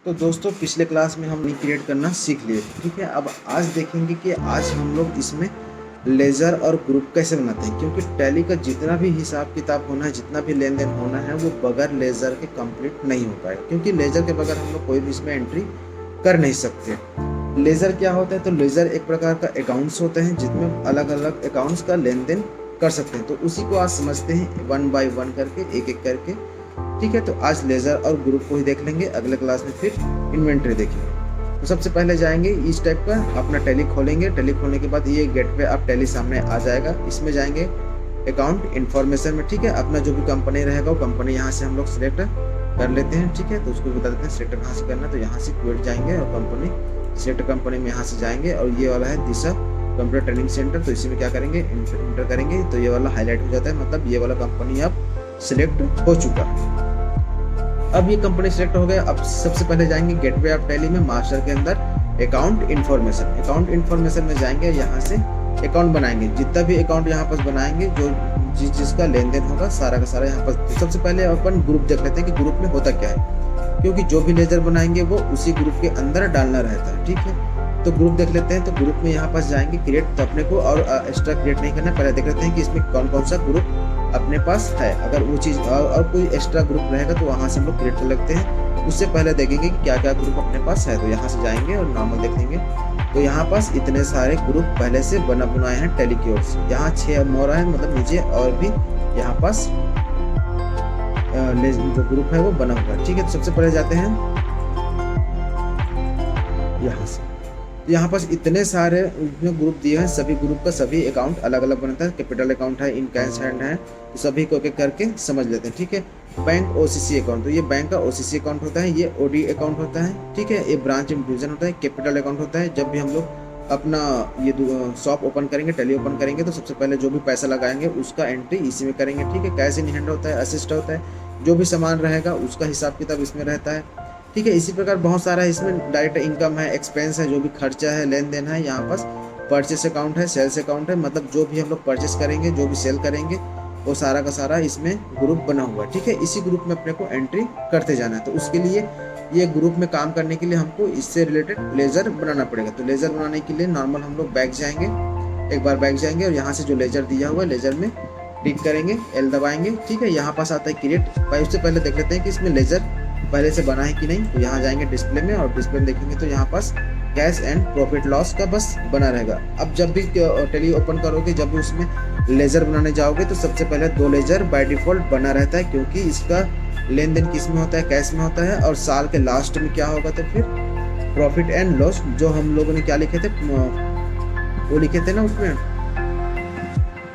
तो दोस्तों पिछले क्लास में हम क्रिएट करना सीख लिए। ठीक है, अब आज देखेंगे कि आज हम लोग इसमें लेज़र और ग्रुप कैसे बनाते हैं, क्योंकि टैली का जितना भी हिसाब किताब होना है, जितना भी लेन देन होना है, वो बगैर लेज़र के कंप्लीट नहीं हो पाएगा, क्योंकि लेज़र के बगैर हम लोग कोई भी इसमें एंट्री कर नहीं सकते। लेज़र क्या होता है? तो लेज़र एक प्रकार का अकाउंट्स होते हैं जिसमें अलग अलग अकाउंट्स का लेन देन कर सकते हैं। तो उसी को आज समझते हैं वन बाय वन करके, एक एक करके। ठीक है, तो आज लेज़र और ग्रुप को ही देख लेंगे, अगले क्लास में फिर इन्वेंट्री देखेंगे। तो सबसे पहले जाएंगे इस टाइप का अपना टैली खोलेंगे। टैली खोलने के बाद ये गेटवे आप टैली सामने आ जाएगा। इसमें जाएंगे अकाउंट इन्फॉर्मेशन में। ठीक है, अपना जो भी कंपनी रहेगा वो कंपनी यहाँ से हम लोग सिलेक्ट कर लेते हैं। ठीक है, तो उसको बता देते हैं सिलेक्ट कहाँ से करना है। तो यहाँ से क्विट जाएंगे और कंपनी सिलेक्ट कंपनी में यहाँ से जाएंगे और ये वाला है दिशा कंप्यूटर ट्रेनिंग सेंटर। तो इसी में क्या करेंगे, इंटर करेंगे तो ये वाला हाईलाइट हो जाता है, मतलब ये वाला कंपनी अब सिलेक्ट हो चुका है। अब ये कंपनी सिलेक्ट हो गया। अब सबसे पहले जाएंगे गेटवे ऑफ टैली में, मास्टर के अंदर अकाउंट इन्फॉर्मेशन। अकाउंट इन्फॉर्मेशन में जाएंगे, यहाँ से अकाउंट बनाएंगे। जितना भी अकाउंट यहाँ पर बनाएंगे, जो जिसका लेन देन होगा सारा का सारा यहाँ पर। तो सबसे पहले अपन ग्रुप देख लेते हैं कि ग्रुप में होता क्या है, क्योंकि जो भी लेजर बनाएंगे वो उसी ग्रुप के अंदर डालना रहता है। ठीक है, तो ग्रुप देख लेते हैं। तो ग्रुप में यहाँ पास जाएंगे क्रिएट, तो अपने को और एक्स्ट्रा क्रिएट नहीं करना, पहले देख लेते हैं कि इसमें कौन कौन सा ग्रुप अपने पास है। अगर वो चीज़ और कोई एक्स्ट्रा ग्रुप रहेगा तो वहाँ से हम लोग क्रिएट कर लगते हैं। उससे पहले देखेंगे कि क्या क्या ग्रुप अपने पास है। तो यहाँ से जाएंगे और नॉर्मल देख लेंगे। तो यहाँ पास इतने सारे ग्रुप पहले से बनाए हैं टैली की ओर से। यहाँ 6 मोर है, मतलब नीचे और भी यहाँ पास जो ग्रुप है वो बना हुआ है। ठीक है, तो सबसे पहले जाते हैं यहाँ से। यहाँ पास इतने सारे ग्रुप दिए हैं, सभी ग्रुप का सभी अकाउंट अलग अलग बनता है। कैपिटल अकाउंट है, इन कैश हैंड है, तो सभी को एक करके समझ लेते हैं। ठीक है, बैंक ओसीसी अकाउंट, तो ये बैंक का ओसीसी अकाउंट होता है। ये ओडी अकाउंट होता है। ठीक है, ये ब्रांच डिवीजन होता है। कैपिटल अकाउंट होता है जब भी हम लोग अपना ये शॉप ओपन करेंगे, टैली ओपन करेंगे, तो सबसे पहले जो भी पैसा लगाएंगे उसका एंट्री इसी में करेंगे। ठीक है, कैश इन हैंड होता है, असिस्ट होता है, जो भी सामान रहेगा उसका हिसाब किताब इसमें रहता है। ठीक है, इसी प्रकार बहुत सारा है इसमें। डायरेक्ट इनकम है, एक्सपेंस है, जो भी खर्चा है, लेन देन है। यहाँ पास परचेस अकाउंट है, सेल्स अकाउंट है, मतलब जो भी हम लोग परचेस करेंगे, जो भी सेल करेंगे, वो सारा का सारा इसमें ग्रुप बना हुआ है। ठीक है, इसी ग्रुप में अपने को एंट्री करते जाना है। तो उसके लिए ये ग्रुप में काम करने के लिए हमको इससे रिलेटेड लेजर बनाना पड़ेगा। तो लेजर बनाने के लिए नॉर्मल हम लोग बैक जाएंगे, एक बार बैक जाएंगे और यहाँ से जो लेजर दिया हुआ है लेजर में क्लिक करेंगे, एल दबाएंगे। ठीक है, यहाँ पास आता है क्रिएट। उससे पहले देख लेते हैं कि इसमें लेजर पहले से बना है कि नहीं। तो यहाँ जाएंगे डिस्प्ले में और डिस्प्ले में देखेंगे तो यहाँ पास कैश एंड प्रॉफिट लॉस का बस बना रहेगा। अब जब भी टैली ओपन करोगे, जब भी उसमें लेजर बनाने जाओगे, तो सबसे पहले 2 लेजर बाय डिफॉल्ट बना रहता है, क्योंकि इसका लेन देन किस में होता है, कैश में होता है। और साल के लास्ट में क्या होगा, तो फिर प्रॉफिट एंड लॉस, जो हम लोगों ने क्या लिखे थे, वो लिखे थे ना उसमें,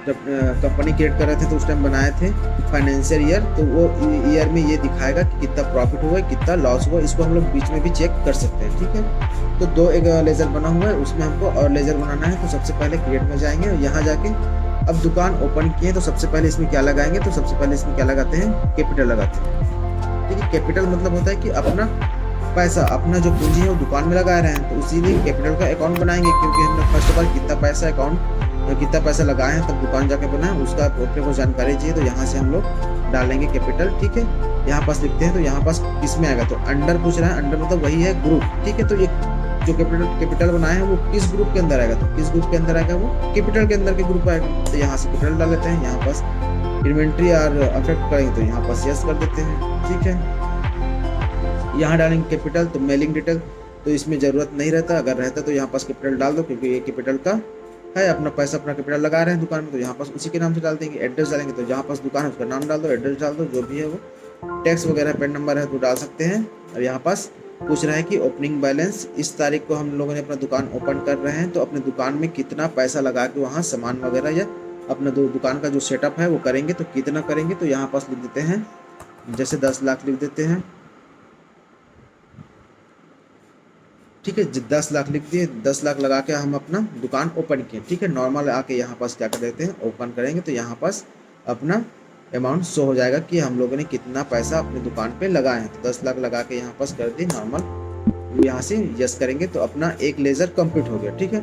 जब कंपनी क्रिएट कर रहे थे तो उस टाइम बनाए थे फाइनेंशियल ईयर। तो वो ईयर में ये दिखाएगा कि कितना प्रॉफिट हुआ, कितना लॉस हुआ। इसको हम लोग बीच में भी चेक कर सकते हैं। ठीक है, तो 2 एक लेजर बना हुआ है, उसमें हमको और लेजर बनाना है। तो सबसे पहले क्रिएट में जाएंगे और यहाँ जाके अब दुकान ओपन किए, तो सबसे पहले इसमें क्या लगाएंगे, तो सबसे पहले इसमें क्या लगाते हैं, कैपिटल लगाते हैं। ठीक है, कैपिटल मतलब होता है कि अपना पैसा, अपना जो पूंजी है वो दुकान में लगा रहे हैं, तो इसीलिए कैपिटल का अकाउंट बनाएंगे, क्योंकि हमने फर्स्ट ऑफ ऑल कितना पैसा अकाउंट कितना पैसा लगाए हैं तब दुकान जाके बनाए, उसका अपने को जानकारी चाहिए। तो यहाँ से हम लोग डालेंगे कैपिटल। ठीक है, यहाँ पास लिखते हैं तो यहाँ पास किस में आएगा, तो अंडर पूछ रहा है, अंडर मतलब वही है ग्रुप। ठीक है, तो ये जो कैपिटल बनाए हैं वो किस ग्रुप के अंदर आएगा, तो किस ग्रुप के अंदर आएगा, वो कैपिटल के अंदर के ग्रुप आएगा। तो यहाँ से कैपिटल डाल लेते हैं। यहाँ पास इन्वेंट्री और अफेक्ट करेंगे तो यहाँ पास यस कर देते हैं। ठीक है, यहाँ डालेंगे कैपिटल। तो मेलिंग डिटेल तो इसमें ज़रूरत नहीं रहता, अगर रहता तो यहाँ पास कैपिटल डाल दो, क्योंकि ये कैपिटल का है, अपना पैसा अपना कैपिटल लगा रहे हैं दुकान में, तो यहाँ पास उसी के नाम से डाल देंगे। एड्रेस डालेंगे तो जहाँ पास दुकान है उसका नाम डाल दो, एड्रेस डाल दो, जो भी है वो। टैक्स वगैरह पेन नंबर है तो डाल सकते हैं। और यहाँ पास पूछ रहा है कि ओपनिंग बैलेंस, इस तारीख को हम लोगों ने अपना दुकान ओपन कर रहे हैं, तो अपने दुकान में कितना पैसा लगा के वहाँ सामान वगैरह या अपना दुकान का जो सेटअप है वो करेंगे, तो कितना करेंगे। तो यहाँ पास लिख देते हैं, जैसे 10 लाख लिख देते हैं। ठीक है, 10 लाख लिख दिए, 10 लाख लगा के हम अपना दुकान ओपन किए। ठीक है, नॉर्मल आके यहाँ पास क्या कर देते हैं, ओपन करेंगे, तो यहाँ पास अपना अमाउंट शो हो जाएगा कि हम लोगों ने कितना पैसा अपनी दुकान पे लगाए हैं। तो 10 लाख लगा के यहाँ पास कर दी नॉर्मल, यहाँ से यस करेंगे तो अपना एक लेज़र कंप्लीट हो गया। ठीक है,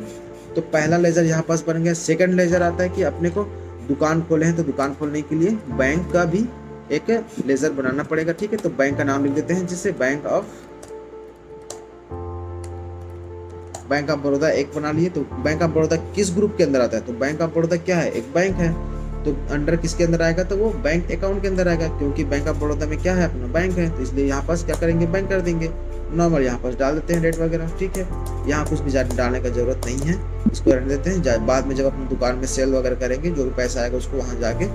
तो पहला लेज़र यहाँ पास बन गया। सेकंड लेज़र आता है कि अपने को दुकान खोले हैं, तो दुकान खोलने के लिए बैंक का भी एक लेज़र बनाना पड़ेगा। ठीक है, तो बैंक का नाम लिख देते हैं, जिससे bank of bank of Baroda एक बना लिए। तो बैंक ऑफ बड़ौदा किस ग्रुप के अंदर आता है? तो बैंक ऑफ बड़ौदा क्या है? एक बैंक है। तो अंडर किसके अंदर आएगा? तो वो बैंक अकाउंट के अंदर आएगा, क्योंकि बैंक ऑफ बड़ौदा में क्या है? अपना बैंक है। तो इसलिए यहाँ पास क्या करेंगे? बैंक कर देंगे। नॉर्मल यहाँ पास डाल देते हैं डेट वगैरह, ठीक है। यहाँ कुछ भी डालने का जरूरत नहीं है, इसको रहने देते हैं। बाद में जब अपनी दुकान में सेल वगैरह करेंगे, जो भी पैसा आएगा उसको वहाँ जाके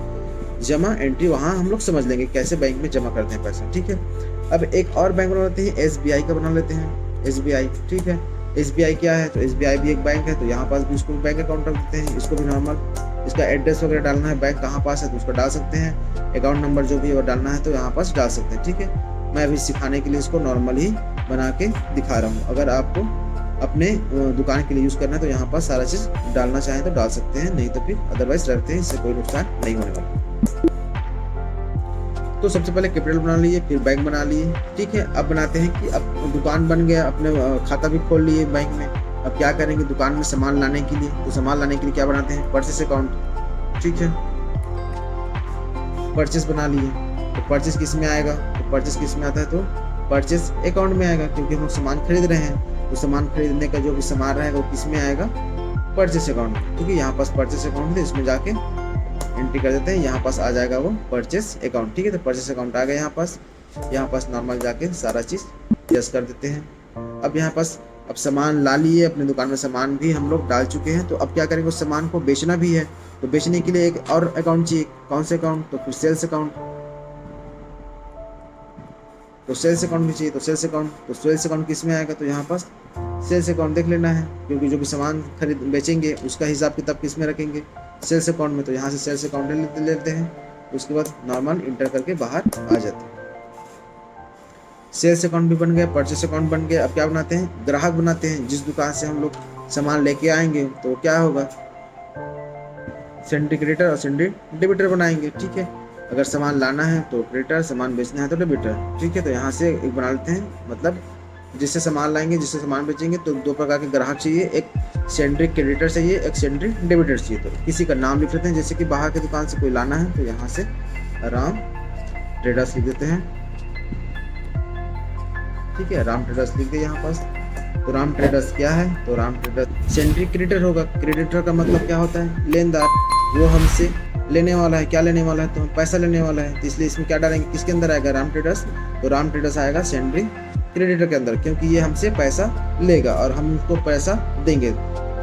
जमा एंट्री वहाँ हम लोग समझ लेंगे कैसे बैंक में जमा करते हैं पैसा, ठीक है। अब एक और बैंक बना लेते हैं, SBI का बना लेते हैं, SBI, ठीक है। SBI क्या है? तो SBI भी एक बैंक है। तो यहाँ पास भी उसको बैंक अकाउंट रख देते हैं। इसको भी नॉर्मल इसका एड्रेस वगैरह डालना है, बैंक कहाँ पास है तो उसको डाल सकते हैं। अकाउंट नंबर जो भी है वो डालना है तो यहाँ पास डाल सकते हैं, ठीक है। मैं अभी सिखाने के लिए इसको नॉर्मल ही बना के दिखा रहा हूँ। अगर आपको अपने दुकान के लिए यूज़ करना है तो यहाँ पास सारा चीज़ डालना चाहें तो डाल सकते हैं, नहीं तो फिर अदरवाइज रखते हैं, इससे कोई नुकसान नहीं होने वाला। तो सबसे पहले कैपिटल बना लिए, फिर बैंक बना लिए, ठीक है। अब बनाते हैं कि अब दुकान बन गया, अपने खाता भी खोल लिए बैंक में। अब क्या करेंगे? दुकान में सामान लाने के लिए, तो सामान लाने के लिए क्या बनाते हैं? परचेस अकाउंट, ठीक है। परचेस बना लिए। तो परचेस किस में आएगा? तो परचेस किस में आता है? तो परचेस अकाउंट में आएगा, क्योंकि हम लोग सामान खरीद रहे हैं। तो सामान खरीदने का जो भी सामान रहेगा वो किस में आएगा? परचेस अकाउंट में, क्योंकि यहाँ पास परचेस अकाउंट है, इसमें जाके एंट्री कर देते हैं, यहाँ पास आ जाएगा वो परचेस अकाउंट, ठीक है। तो परचेस अकाउंट आ गया यहाँ पास नॉर्मल जाके सारा चीज़ यस कर देते हैं। अब यहाँ पास अब सामान ला लिए, अपने दुकान में सामान भी हम लोग डाल चुके हैं। तो अब क्या करेंगे? उस सामान को बेचना भी है, तो बेचने के लिए एक और अकाउंट चाहिए। कौन से अकाउंट? तो फिर सेल्स अकाउंट। तो सेल्स अकाउंट भी चाहिए, तो सेल्स अकाउंट किस में आएगा? तो यहाँ पास सेल्स अकाउंट देख लेना है, क्योंकि जो भी सामान खरीद बेचेंगे उसका हिसाब किताब किस में रखेंगे? सेल्स अकाउंट में। तो यहाँ से सेल्स अकाउंट ले लेते हैं, उसके बाद नॉर्मल इंटर करके बाहर आ जाते हैं। सेल्स अकाउंट भी बन गया, परचेस अकाउंट बन गया। अब क्या बनाते हैं? ग्राहक बनाते हैं। जिस दुकान से हम लोग सामान लेके आएंगे तो क्या होगा? सेंट्री क्रेडिटर और सेंट्री डेबिटर बनाएंगे, ठीक है। अगर सामान लाना है तो क्रेडिटर, सामान बेचना है तो डेबिटर, ठीक है। तो यहाँ से एक बना लेते हैं, मतलब जिससे सामान लाएंगे, जिससे सामान बेचेंगे, तो दो प्रकार के ग्राहक चाहिए, एक सेंट्रिक क्रेडिटर चाहिए, एक सेंट्रिक डेबिटर चाहिए। तो किसी का नाम लिख लेते हैं, जैसे कि बाहर की दुकान से कोई लाना है तो यहाँ से राम ट्रेडर्स लिख देते हैं, ठीक है। राम ट्रेडर्स लिख दिए यहाँ पास। तो राम ट्रेडर्स क्या है? तो राम ट्रेडर्स सेंट्रिक क्रेडिटर होगा। क्रेडिटर का मतलब क्या होता है? लेनदार। वो हमसे लेने वाला है, क्या लेने वाला है? तो पैसा लेने वाला है। तो इसलिए इसमें क्या डालेंगे? किसके अंदर आएगा? राम ट्रेडर्स। तो राम ट्रेडर्स आएगा सेंट्रिक क्रेडिटर के अंदर, क्योंकि ये हमसे पैसा लेगा और हम उनको पैसा देंगे।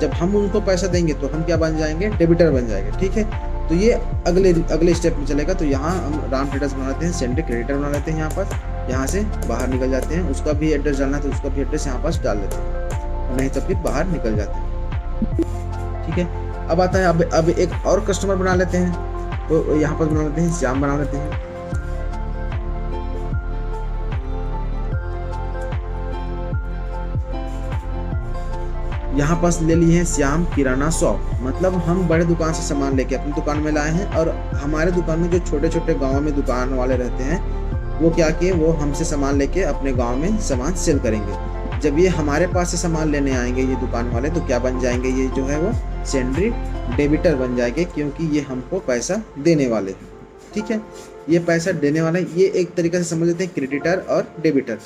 जब हम उनको पैसा देंगे तो हम क्या बन जाएंगे? डेबिटर बन जाएंगे, ठीक है। तो ये अगले स्टेप में चलेगा। तो यहाँ हम राम ट्रेडर्स बना लेते हैं, सेंट्रिक क्रेडिटर बना लेते हैं यहाँ पास। यहाँ से बाहर निकल जाते हैं, उसका भी एड्रेस डालना है तो उसका भी एड्रेस यहाँ पास डाल देते हैं, नहीं तो फिर बाहर निकल जाते हैं, ठीक है। अब आता है अब एक और कस्टमर बना लेते हैं। तो यहाँ पर बना लेते हैं श्याम बना लेते हैं। यहाँ पास ले लिए हैं श्याम किराना शॉप, मतलब हम बड़े दुकान से सामान लेके अपनी दुकान में लाए हैं। और हमारे दुकान में जो छोटे छोटे गांव में दुकान वाले रहते हैं वो क्या किए? वो हमसे सामान लेके अपने गांव में सामान सेल करेंगे। जब ये हमारे पास से सामान लेने आएंगे ये दुकान वाले, तो क्या बन जाएंगे? ये जो है वो सेंट्री डेबिटर बन जाएंगे, क्योंकि ये हमको पैसा देने वाले, ठीक है। ये पैसा देने वाला है, ये एक तरीके से समझ लेते हैं क्रेडिटर और डेबिटर।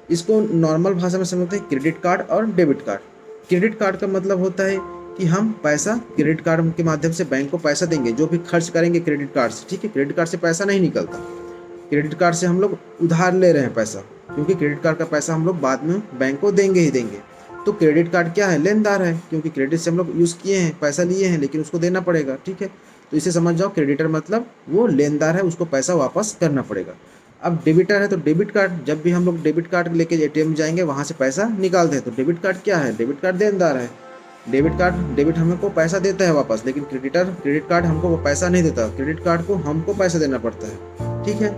इसको नॉर्मल भाषा में समझते हैं क्रेडिट कार्ड और डेबिट कार्ड। क्रेडिट कार्ड का मतलब होता है कि हम पैसा क्रेडिट कार्ड के माध्यम से बैंक को पैसा देंगे, जो भी खर्च करेंगे क्रेडिट कार्ड से, ठीक है। क्रेडिट कार्ड से पैसा नहीं निकलता, क्रेडिट कार्ड से हम लोग उधार ले रहे हैं पैसा, क्योंकि क्रेडिट कार्ड का पैसा हम लोग बाद में बैंक को देंगे ही देंगे। तो क्रेडिट कार्ड क्या है? लेनदार है, क्योंकि क्रेडिट से हम लोग यूज़ किए हैं, पैसा लिए हैं, लेकिन उसको देना पड़ेगा, ठीक है। तो इसे समझ जाओ, क्रेडिटर मतलब वो लेनदार है, उसको पैसा वापस करना पड़ेगा। अब डेबिटर है तो डेबिट कार्ड, जब भी हम लोग डेबिट कार्ड लेके एटीएम जाएंगे वहाँ से पैसा निकालते हैं। तो डेबिट कार्ड क्या है? डेबिट कार्ड देनदार है। डेबिट हमको पैसा देता है वापस, लेकिन क्रेडिट कार्ड हमको वो पैसा नहीं देता, क्रेडिट कार्ड को हमको पैसा देना पड़ता है, ठीक है।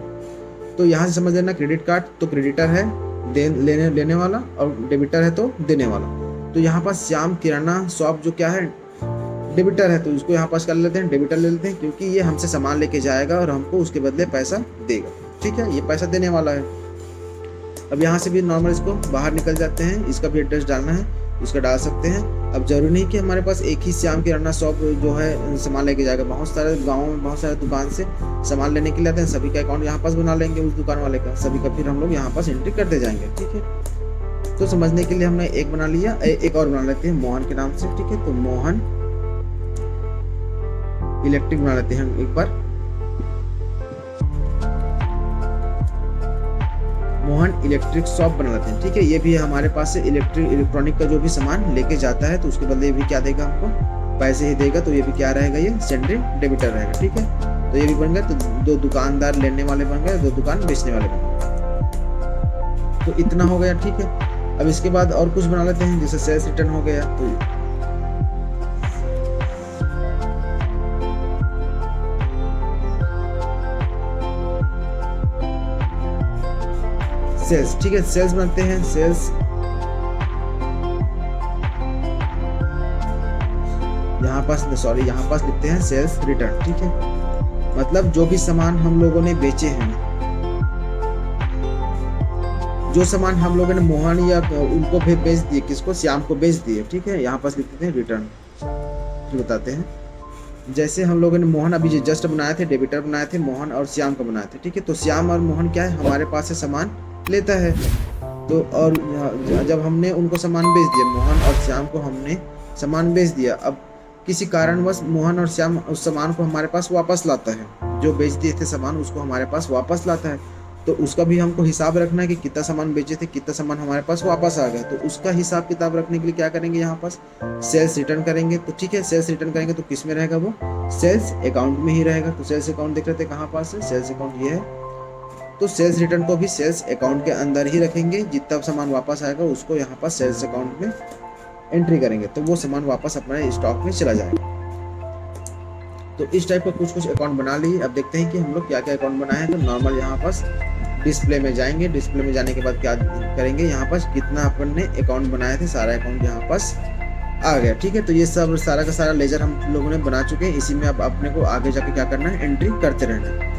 तो यहाँ से समझ लेना, क्रेडिट कार्ड तो क्रेडिटर है लेने वाला, और डेबिटर है तो देने वाला। तो यहाँ पास श्याम किराना शॉप जो क्या है? डेबिटर है, तो इसको यहाँ पास कर लेते हैं, डेबिटर ले लेते हैं, क्योंकि ये हमसे सामान लेके जाएगा और हमको उसके बदले पैसा देगा, ठीक है। ये पैसा देने वाला है। अब यहाँ से भी नॉर्मल इसको बाहर निकल जाते हैं, इसका भी एड्रेस डालना है, इसका डाल सकते हैं। अब जरूरी नहीं कि हमारे पास एक ही श्याम किराना शॉप जो है सामान लेके जाएगा, बहुत सारे गाँव में बहुत सारे दुकान से सामान लेने के लिए आते हैं, सभी का अकाउंट यहाँ पास बना लेंगे उस दुकान वाले का, सभी का फिर हम लोग यहाँ पास एंट्री करते जाएंगे, ठीक है। तो समझने के लिए हमने एक बना लिया, एक और बना लेते हैं मोहन के नाम से, ठीक है। तो मोहन इलेक्ट्रिक बना लेते हैं हम एक बार, मोहन इलेक्ट्रिक शॉप बना लेते हैं, ठीक है। ये भी हमारे पास से इलेक्ट्रॉनिक का जो भी सामान लेके जाता है तो उसके बदले भी क्या देगा, हमको पैसे ही देगा। तो ये भी क्या रहेगा, ये सेंडरी डेबिटर रहेगा, ठीक है। तो ये भी बन गया। तो दो दुकानदार लेने वाले बन गए, दो दुकान बेचने वाले बन गए। तो इतना हो गया, ठीक है। अब इसके बाद और कुछ बना लेते हैं, जैसे सेल्स रिटर्न हो गया। तो सेल्स, ठीक है, सेल्स बनाते हैं। सेल्स यहाँ पास लिखते हैं सेल्स रिटर्न, ठीक है। मतलब जो भी सामान हम लोगों ने बेचे हैं, जो सामान हम लोगों ने मोहन या उनको भी बेच दिए, किसको, श्याम को बेच दिए, ठीक है। यहाँ पास लिखते हैं रिटर्न, फिर बताते हैं। जैसे हम लोगों ने मोहन अभी जो जस्ट बनाए थे, डेबिटर बनाए थे, मोहन और श्याम को बनाए थे, ठीक है। तो श्याम और मोहन क्या है, हमारे पास से सामान लेता है। तो और जब हमने उनको सामान बेच दिया, मोहन और श्याम को हमने सामान बेच दिया, अब किसी कारणवश मोहन और श्याम उस सामान को हमारे पास वापस लाता है, जो बेच दिए थे सामान उसको हमारे पास वापस लाता है। तो उसका भी हमको हिसाब रखना है कि कितना सामान बेचे थे, कितना सामान हमारे पास वापस आ गया। तो उसका हिसाब किताब रखने के लिए क्या करेंगे, यहाँ पास सेल्स रिटर्न करेंगे। तो ठीक है, सेल्स रिटर्न करेंगे तो किस में रहेगा, वो सेल्स अकाउंट में ही रहेगा। तो सेल्स अकाउंट देख रहे थे कहाँ पास है, सेल्स अकाउंट ये है। तो सेल्स रिटर्न को भी सेल्स अकाउंट के अंदर ही रखेंगे, जितना सामान वापस आएगा उसको यहाँ पर सेल्स अकाउंट में एंट्री करेंगे, तो वो सामान वापस अपने स्टॉक में चला जाएगा। तो इस टाइप का कुछ अकाउंट बना लिए। अब देखते हैं कि हम लोग क्या क्या अकाउंट बनाए हैं। तो नॉर्मल यहाँ पास डिस्प्ले में जाएंगे, डिस्प्ले में जाने के बाद क्या करेंगे, यहाँ पास कितना अपन ने अकाउंट बनाए थे, सारा अकाउंट यहाँ पास आ गया, ठीक है। तो ये सब सारा का सारा लेजर हम लोगों ने बना चुके हैं। इसी में अब अपने को आगे जाके क्या करना है, एंट्री करते रहना है।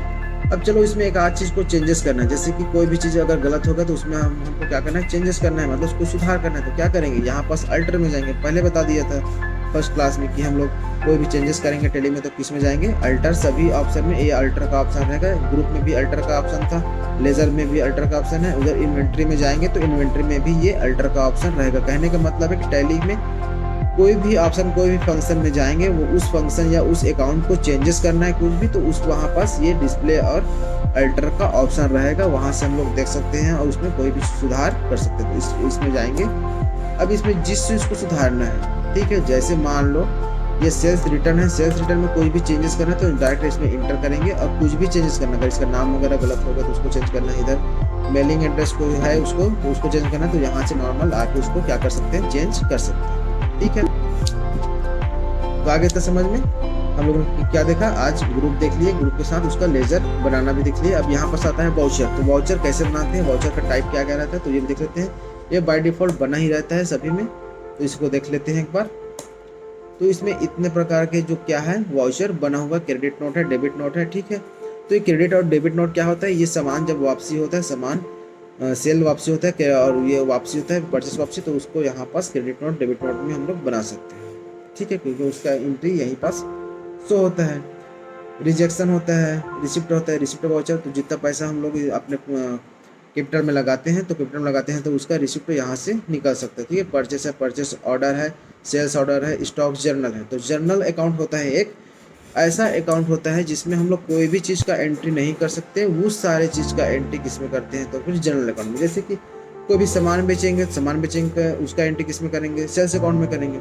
अब चलो इसमें एक आध चीज़ को चेंजेस करना है, जैसे कि कोई भी चीज़ अगर गलत होगा तो उसमें हमको क्या करना है, चेंजेस करना है, मतलब उसको सुधार करना है। तो क्या करेंगे, यहाँ पास अल्टर में जाएंगे। पहले बता दिया था फर्स्ट क्लास में कि हम लोग कोई भी चेंजेस करेंगे टेली में तो किस में जाएंगे, अल्टर। सभी ऑप्शन में ये अल्टर का ऑप्शन रहेगा। ग्रुप में भी अल्टर का ऑप्शन था, लेजर में भी अल्टर का ऑप्शन है। उधर इन्वेंट्री में जाएंगे तो इन्वेंट्री में भी ये अल्टर का ऑप्शन रहेगा। कहने का मतलब है कि टैली में कोई भी ऑप्शन, कोई भी फंक्शन में जाएंगे, वो उस फंक्शन या उस अकाउंट को चेंजेस करना है कुछ भी, तो उस वहाँ पास ये डिस्प्ले और अल्टर का ऑप्शन रहेगा। वहाँ से हम लोग देख सकते हैं और उसमें कोई भी सुधार कर सकते हैं। तो इसमें जाएंगे। अब इसमें जिस चीज़ को सुधारना है, ठीक है, जैसे मान लो ये सेल्स रिटर्न है, सेल्स रिटर्न में कोई भी चेंजेस करना है तो डायरेक्ट इसमें इंटर करेंगे। और कुछ भी चेंजेस करना, अगर इसका नाम वगैरह गलत होगा तो उसको चेंज करना है। इधर मेलिंग एड्रेस को है उसको चेंज करना है, तो यहाँ से नॉर्मल आके उसको क्या कर सकते हैं, चेंज कर सकते हैं, ठीक है। तो आगे तक समझ में हम लोगों ने क्या देखा, आज ग्रुप देख लिए, ग्रुप के साथ उसका लेजर बनाना भी देख लिए। अब यहाँ पर आता है वाउचर। तो वाउचर कैसे बनाते हैं, वाउचर का टाइप क्या क्या रहता है, तो ये भी देख लेते हैं। ये बाय डिफॉल्ट बना ही रहता है सभी में, तो इसको देख लेते हैं एक बार। तो इसमें इतने प्रकार के जो क्या है वाउचर बना हुआ, क्रेडिट नोट है, डेबिट नोट है, ठीक है। तो ये क्रेडिट और डेबिट नोट क्या होता है, ये सामान जब वापसी होता है, सामान सेल वापसी होता है और ये वापसी होता है परचेस वापसी, तो उसको यहाँ पास क्रेडिट नोट डेबिट नोट में हम लोग बना सकते हैं, ठीक है, क्योंकि उसका एंट्री यहीं पास शो होता है। रिजेक्शन होता है, रिसिप्ट होता है, रिसिप्ट वाउचर। तो जितना पैसा हम लोग अपने कैपिटल में लगाते हैं, तो कैपिटल में लगाते हैं तो उसका रिसिप्ट यहाँ से निकल सकता है, ठीक है। परचेस है, परचेस ऑर्डर है, सेल्स ऑर्डर है, स्टॉक जर्नल है। तो जर्नल अकाउंट होता है एक ऐसा अकाउंट होता है जिसमें हम लोग कोई भी चीज़ का एंट्री नहीं कर सकते, वो सारे चीज़ का एंट्री किस में करते हैं, तो फिर जर्नल अकाउंट में। जैसे कि कोई भी सामान बेचेंगे उसका एंट्री किस में करेंगे, सेल्स अकाउंट में करेंगे।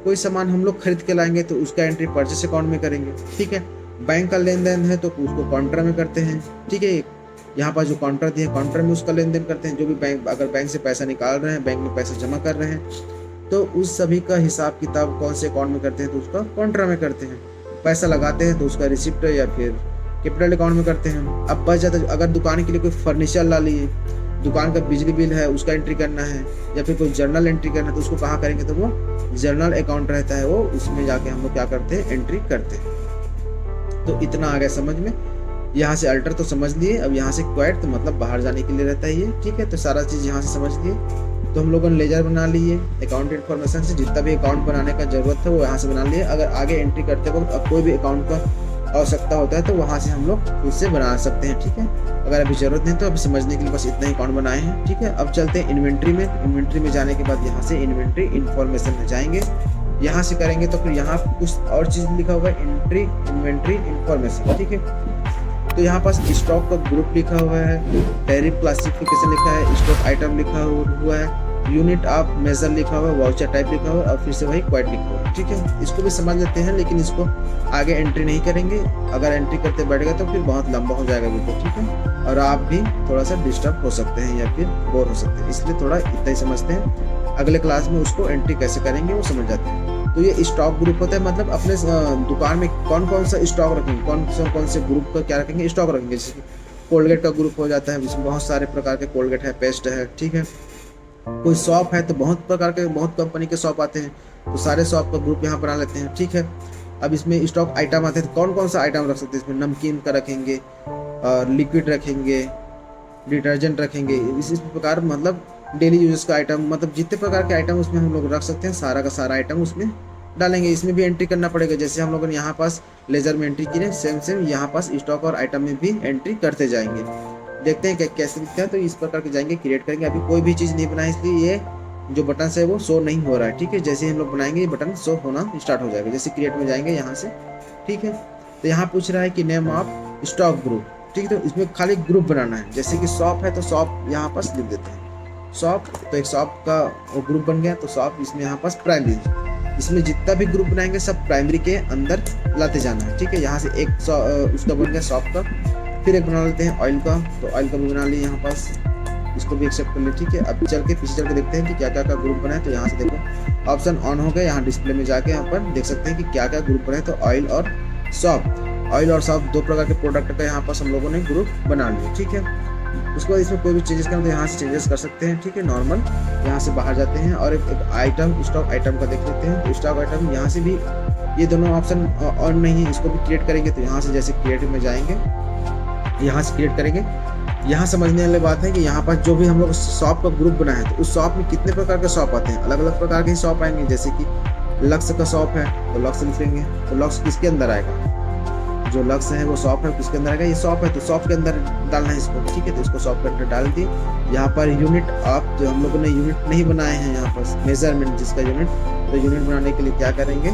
कोई सामान हम लोग खरीद के लाएंगे तो उसका एंट्री परचेस अकाउंट में करेंगे, ठीक है। बैंक का लेन देन है तो उसको काउंटर में करते हैं, ठीक है। यहाँ पर जो काउंटर दिए काउंटर में उसका लेन देन करते हैं। जो भी बैंक, अगर बैंक से पैसा निकाल रहे हैं, बैंक में पैसा जमा कर रहे हैं, तो उस सभी का हिसाब किताब कौन से अकाउंट में करते हैं, तो उसका काउंटर में करते हैं। पैसा लगाते हैं तो उसका रिसिप्ट या फिर कैपिटल अकाउंट में करते हैं। अब बच जाता है, अगर दुकान के लिए कोई फर्नीचर ला लिए, दुकान का बिजली बिल है उसका एंट्री करना है, या फिर कोई जर्नल एंट्री करना है, तो उसको कहाँ करेंगे, तो वो जर्नल अकाउंट रहता है, वो उसमें जाके हम लोग क्या करते हैं, एंट्री करते हैं। तो इतना आ गया समझ में। यहाँ से अल्टर तो समझ लिए। अब यहाँ से क्वाइट तो मतलब बाहर जाने के लिए रहता है ये, ठीक है। तो सारा चीज़ यहाँ से समझ लिए। तो हम लोगों ने लेजर बना लिए, अकाउंट इन्फॉर्मेशन से जितना भी अकाउंट बनाने का जरूरत है वो यहाँ से बना लिए। अगर आगे एंट्री करते वक्त अब कोई भी अकाउंट का आवश्यकता होता है तो वहाँ से हम लोग खुद से बना सकते हैं, ठीक है। अगर अभी ज़रूरत नहीं तो अभी समझने के लिए बस इतना ही अकाउंट बनाए हैं, ठीक है। अब चलते हैं इन्वेंट्री में। इन्वेंट्री में जाने के बाद यहाँ से इन्वेंट्री इन्फॉर्मेशन में जाएंगे, यहाँ से करेंगे तो फिर यहाँ कुछ और चीज़ लिखा हुआ है, एंट्री इन्वेंट्री इन्फॉर्मेशन, ठीक है। तो यहाँ पास स्टॉक का ग्रुप लिखा हुआ है, टैरिफ क्लासिफिकेशन लिखा है, स्टॉक आइटम लिखा हुआ है, यूनिट ऑफ मेजर लिखा हुआ है, वाउचर टाइप लिखा हुआ है और फिर से वही क्वाइट लिखा हुआ है, ठीक है। इसको भी समझ लेते हैं, लेकिन इसको आगे एंट्री नहीं करेंगे। अगर एंट्री करते बैठ गए तो फिर बहुत लंबा हो जाएगा वीडियो, ठीक है, और आप भी थोड़ा सा डिस्टर्ब हो सकते हैं या फिर बोर हो सकते हैं, इसलिए थोड़ा इतना ही समझते हैं। अगले क्लास में उसको एंट्री कैसे करेंगे वो समझ जाते हैं। तो ये स्टॉक ग्रुप होता है, मतलब अपने दुकान में कौन कौन सा स्टॉक रखेंगे, कौन से ग्रुप का क्या रखेंगे, स्टॉक रखेंगे। जैसे कि कोलगेट का ग्रुप हो जाता है, इसमें बहुत सारे प्रकार के कोलगेट है, पेस्ट है, ठीक है। कोई शॉप है तो बहुत प्रकार के, बहुत कंपनी के शॉप आते हैं, तो सारे शॉप का ग्रुप यहाँ बना लेते हैं, ठीक है। अब इसमें स्टॉक आइटम आते हैं, तो कौन कौन सा आइटम रख सकते हैं, इसमें नमकीन का रखेंगे और लिक्विड रखेंगे, डिटर्जेंट रखेंगे, इसी प्रकार मतलब डेली यूज का आइटम, मतलब जितने प्रकार के आइटम उसमें हम लोग रख सकते हैं, सारा का सारा आइटम उसमें डालेंगे। इसमें भी एंट्री करना पड़ेगा, जैसे हम लोगों ने यहाँ पास लेजर में एंट्री की है, सेम यहाँ पास स्टॉक और आइटम में भी एंट्री करते जाएंगे। देखते हैं कैसे दिखता है। तो इस प्रकार के जाएंगे, क्रिएट करेंगे। अभी कोई भी चीज़ नहीं बनाई, इसलिए ये जो बटन है वो शो नहीं हो रहा है, ठीक है। जैसे हम लोग बनाएंगे ये बटन शो होना स्टार्ट हो जाएगा। जैसे क्रिएट में जाएंगे यहाँ से, ठीक है। तो यहाँ पूछ रहा है कि नेम ऑफ स्टॉक ग्रुप, ठीक है। तो इसमें खाली ग्रुप बनाना है, जैसे कि शॉप है तो शॉप यहाँ पास लिख देते हैं शॉप, तो एक शॉप का ग्रुप बन गया, तो शॉप इसमें यहाँ पास प्राइमरी, इसमें जितना भी ग्रुप बनाएंगे सब प्राइमरी के अंदर लाते जाना है, ठीक है। यहाँ से एक उसका बन गया शॉप का, फिर एक बना लेते हैं ऑयल का, तो ऑयल का भी बना लिए यहाँ पास, इसको भी एक्सेप्ट कर ले, ठीक है। अब चल के पीछे चल के देखते हैं कि क्या क्या का ग्रुप बना है। तो यहाँ से देखो ऑप्शन ऑन हो गया, यहाँ डिस्प्ले में जाके यहाँ पर देख सकते हैं कि क्या क्या ग्रुप बना है। तो ऑयल और शॉप, ऑयल और शॉप दो प्रकार के प्रोडक्ट का यहाँ पास हम लोगों ने ग्रुप बना लिया, ठीक है। उसके बाद इसमें कोई भी चेंजेस करना तो यहाँ से चेंजेस कर सकते हैं, ठीक है। नॉर्मल यहाँ से बाहर जाते हैं और एक आइटम स्टॉक आइटम का देख लेते हैं। तो स्टॉक आइटम यहाँ से भी ये दोनों ऑप्शन ऑन नहीं है, इसको भी क्रिएट करेंगे। तो यहाँ से जैसे क्रिएट में जाएंगे, यहाँ से क्रिएट करेंगे। यहाँ समझने वाली बात है कि यहाँ पर जो भी हम लोग शॉप का ग्रुप बना है, तो उस शॉप में कितने प्रकार के शॉप आते हैं, अलग अलग प्रकार के शॉप आएंगे। जैसे कि लक्स का शॉप है तो लक्स लिखेंगे, तो लक्स किसके अंदर आएगा, जो लक्स है वो शॉप है, किसके अंदर आएगा, ये शॉप है तो शॉप के अंदर डालना है इसको, ठीक है। तो इसको शॉप के अंदर डाल दिए। यहाँ पर यूनिट आप, जो हम लोगों ने यूनिट नहीं बनाए हैं यहाँ पर मेजरमेंट जिसका यूनिट, तो यूनिट बनाने के लिए क्या करेंगे,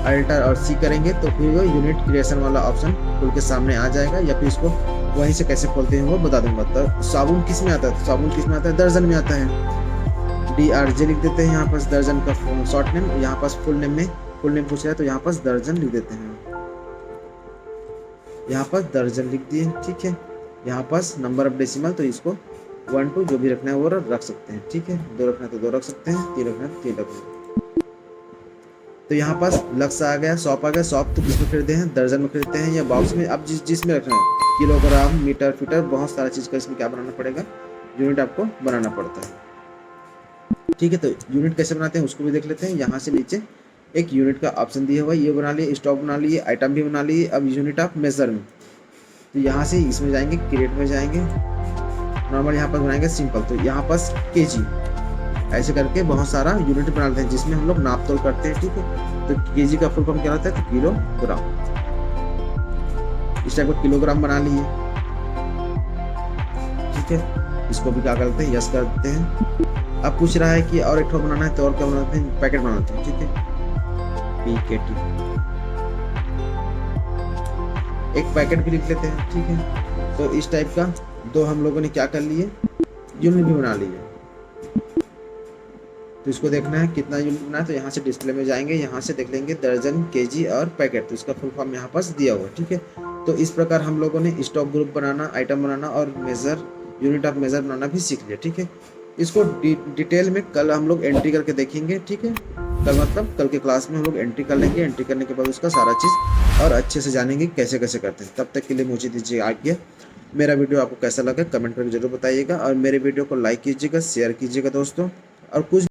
अल्टर और सी करेंगे, तो फिर वो यूनिट क्रिएशन वाला ऑप्शन खुल के सामने आ जाएगा। या फिर इसको वहीं से कैसे खोलते हैं वो बता दूंगा। तो साबुन किस में आता है, तो साबुन किस में आता है, दर्जन में आता है, DRJ लिख देते हैं यहाँ पर दर्जन का शॉर्ट नेम। यहाँ पास फुल नेम में फुल नेम पूछ रहा है तो यहाँ पास दर्जन लिख देते हैं, यहाँ पास दर्जन लिख दिए, ठीक है। यहाँ पास नंबर ऑफ डेसिमल, तो इसको 1 2 जो भी रखना है वो रख सकते हैं, ठीक है। 2 रखना है तो 2 रख सकते हैं, 3 रखना है तो 3 रख सकते हैं। तो यहाँ पास लक्स आ गया, शॉप आ गया। शॉप तो किसमें खरीदते हैं, दर्जन में खरीदते हैं या बॉक्स में, अब जिसमें रखना है, किलोग्राम, मीटर, फीटर, बहुत सारा चीज़ का इसमें क्या बनाना पड़ेगा, यूनिट आपको बनाना पड़ता है, ठीक है। तो यूनिट कैसे बनाते हैं उसको भी देख लेते हैं। यहाँ से नीचे एक यूनिट का ऑप्शन दिया हुआ है, ये बना लिए, स्टॉक बना लिए, आइटम भी बना लिए। अब यूनिट ऑफ मेजरमेंट, तो यहाँ से इसमें जाएंगे, क्रिएट में जाएंगे, नॉर्मल यहाँ पर बनाएंगे सिंपल। तो यहाँ पास केजी, ऐसे करके बहुत सारा यूनिट बना लेते हैं जिसमें हम लोग नाप तोल करते हैं, ठीक है। तो केजी का फुल फॉर्म क्या होता है, तो किलोग्राम, इस टाइप का किलोग्राम बना लिए, ठीक है। इसको भी क्या करते हैं, यस कर देते हैं। अब पूछ रहा है कि और एक ठो बनाना है, तो और क्या बनाते हैं, पैकेट बनाते हैं, ठीक है, PKT, एक पैकेट भी लिख लेते हैं, ठीक है। तो इस टाइप का दो हम लोगों ने क्या कर लिए, यूनिट भी बना लिए। तो इसको देखना है कितना यूनिट बना है, तो यहाँ से डिस्प्ले में जाएंगे, यहाँ से देख लेंगे दर्जन, केजी और पैकेट, तो इसका फुल फॉर्म यहाँ पास दिया हुआ है, ठीक है। तो इस प्रकार हम लोगों ने स्टॉक ग्रुप बनाना, आइटम बनाना और मेजर, यूनिट ऑफ मेजर बनाना भी सीख लिया, ठीक है। इसको डिटेल में कल हम लोग एंट्री करके देखेंगे, ठीक है। कल मतलब कल के क्लास में हम लोग एंट्री कर लेंगे, एंट्री करने के बाद उसका सारा चीज़ और अच्छे से जानेंगे कैसे कैसे करते हैं। तब तक के लिए मुझे दीजिए आज्ञा। मेरा वीडियो आपको कैसा लगा कमेंट करके जरूर बताइएगा, और मेरे वीडियो को लाइक कीजिएगा, शेयर कीजिएगा दोस्तों, और कुछ